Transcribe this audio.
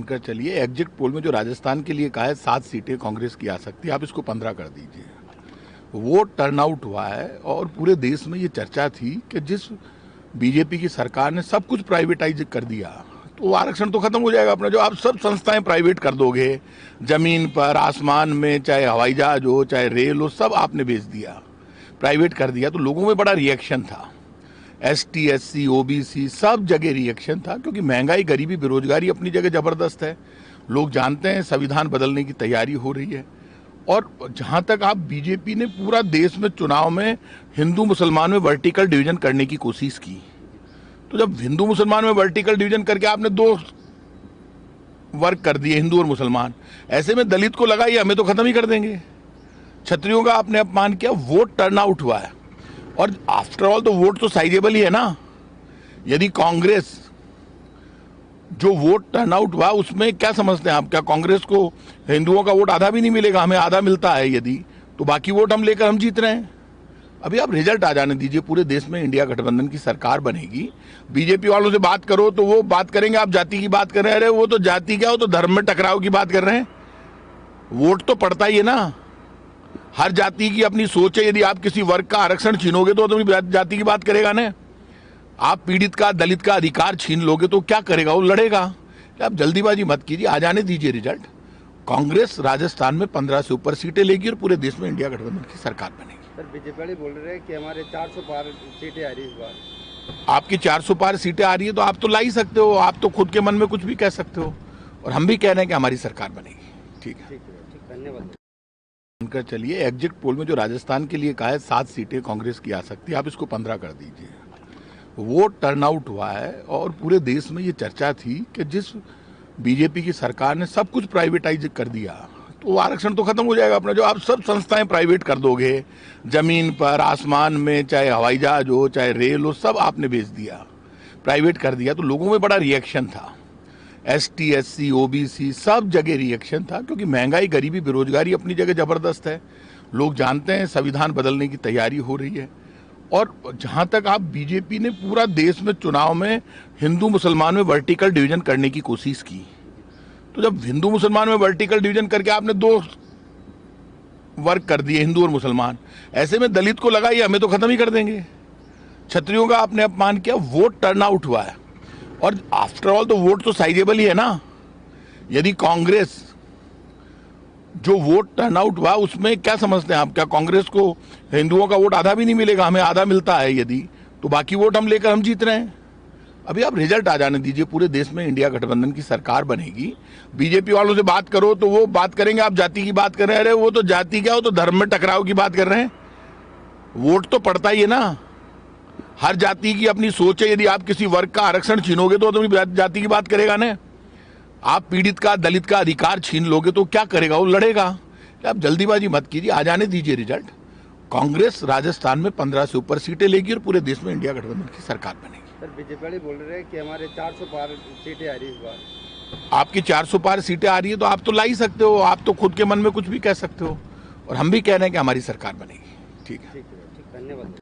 मानकर चलिए, exit poll में जो राजस्थान के लिए कहा है 7 सीटें कांग्रेस की आ सकती है, आप इसको 15 कर दीजिए। वोट टर्नआउट हुआ है और पूरे देश में ये चर्चा थी कि जिस बीजेपी की सरकार ने सब कुछ प्राइवेटाइज कर दिया तो आरक्षण तो खत्म हो जाएगा अपना। जो आप सब संस्थाएं प्राइवेट कर दोगे, जमीन पर, आसमान में, चाहे हवाई जहाज हो, चाहे रेल हो, सब आपने बेच दिया, प्राइवेट कर दिया, तो लोगों में बड़ा रिएक्शन था। ST SC OBC सब जगह रिएक्शन था, क्योंकि महंगाई, गरीबी, बेरोजगारी अपनी जगह जबरदस्त है। लोग जानते हैं संविधान बदलने की तैयारी हो रही है। और जहां तक आप बीजेपी ने पूरा देश में चुनाव में हिंदू मुसलमान में वर्टिकल डिवीजन करने की कोशिश की, तो जब हिंदू मुसलमान में वर्टिकल डिवीजन करके आपने 2 वर्ग कर दिए, हिंदू और मुसलमान, ऐसे में दलित को लगा ये हमें तो खत्म ही कर देंगे। क्षत्रियों का आपने अपमान किया, वोट टर्नआउट हुआ है। और आफ्टर ऑल तो वोट तो साइजेबल ही है ना। यदि कांग्रेस, जो वोट टर्नआउट हुआ उसमें क्या समझते हैं आप? क्या कांग्रेस को हिंदुओं का वोट आधा भी नहीं मिलेगा? हमें आधा मिलता है यदि, तो बाकी वोट हम लेकर हम जीत रहे हैं। अभी आप रिजल्ट आ जाने दीजिए। पूरे देश में इंडिया गठबंधन की सरकार बनेगी। बीजेपी वालों से बात करो तो वो बात करेंगे, आप जाति की बात कर रहे हैं। अरे वो तो जाति क्या, वो तो धर्म में टकराव की बात कर रहे हैं। वोट तो पड़ता ही है ना। हर जाति की अपनी सोच है। यदि आप किसी वर्ग का आरक्षण छीनोगे तो अपनी जाति की बात करेगा ना। आप पीड़ित का, दलित का अधिकार छीन लोगे तो क्या करेगा? वो लड़ेगा। आप जल्दीबाजी मत कीजिए, आ जाने दीजिए रिजल्ट। कांग्रेस राजस्थान में 15 से ऊपर सीटें लेगी और पूरे देश में इंडिया गठबंधन की सरकार बनेगी। सर, बीजेपी वाले बोल रहे हैं कि हमारे 400 पार सीटें आ रही इस बार। आपकी 400 पार सीटें आ रही है तो आप तो ला ही सकते हो। आप तो खुद के मन में कुछ भी कह सकते हो, और हम भी कह रहे हैं कि हमारी सरकार बनेगी। ठीक है, ठीक, धन्यवाद। मानकर चलिए, एग्जिट पोल में जो राजस्थान के लिए कहा है 7 सीटें कांग्रेस की आ सकती है, आप इसको 15 कर दीजिए। वोट टर्नआउट हुआ है और पूरे देश में ये चर्चा थी कि जिस बीजेपी की सरकार ने सब कुछ प्राइवेटाइज कर दिया तो आरक्षण तो खत्म हो जाएगा अपना। जो आप सब संस्थाएं प्राइवेट कर दोगे, जमीन पर, आसमान में, चाहे हवाई जहाज हो, चाहे रेल हो, सब आपने बेच दिया, प्राइवेट कर दिया, तो लोगों में बड़ा रिएक्शन था। ST SC OBC सब जगह रिएक्शन था, क्योंकि महंगाई, गरीबी, बेरोजगारी अपनी जगह जबरदस्त है। लोग जानते हैं संविधान बदलने की तैयारी हो रही है। और जहां तक आप बीजेपी ने पूरा देश में चुनाव में हिंदू मुसलमान में वर्टिकल डिवीजन करने की कोशिश की, तो जब हिंदू मुसलमान में वर्टिकल डिवीजन करके आपने 2 वर्ग कर दिए, हिंदू और मुसलमान, ऐसे में दलित को लगा ये हमें तो खत्म ही कर देंगे। क्षत्रियों का आपने अपमान किया, वोट टर्नआउट हुआ है। और आफ्टर ऑल तो वोट तो साइजेबल ही है ना। यदि कांग्रेस, जो वोट टर्नआउट हुआ उसमें क्या समझते हैं आप? क्या कांग्रेस को हिंदुओं का वोट आधा भी नहीं मिलेगा? हमें आधा मिलता है यदि, तो बाकी वोट हम लेकर हम जीत रहे हैं। अभी आप रिजल्ट आ जाने दीजिए। पूरे देश में इंडिया गठबंधन की सरकार बनेगी। बीजेपी वालों से बात करो तो वो बात करेंगे, आप जाति की बात कर रहे हैं। अरे वो तो जाति क्या, वो तो धर्म में टकराव की बात कर रहे हैं। वोट तो पड़ता ही है ना। हर जाति की अपनी सोच है। यदि आप किसी वर्ग का आरक्षण छीनोगे तो अपनी जाति की बात करेगा ना। आप पीड़ित का, दलित का अधिकार छीन लोगे तो क्या करेगा? वो लड़ेगा। आप जल्दीबाजी मत कीजिए, आ जाने दीजिए रिजल्ट। कांग्रेस राजस्थान में 15 से ऊपर सीटें लेगी और पूरे देश में इंडिया गठबंधन की सरकार बनेगी। सर, बीजेपी वाले बोल रहे हैं कि हमारे 400 पार सीटें आ रही इस बार। आपकी 400 पार सीटें आ रही है तो आप तो ला ही सकते हो। आप तो खुद के मन में कुछ भी कह सकते हो, और हम भी कह रहे हैं कि हमारी सरकार बनेगी। ठीक है, धन्यवाद।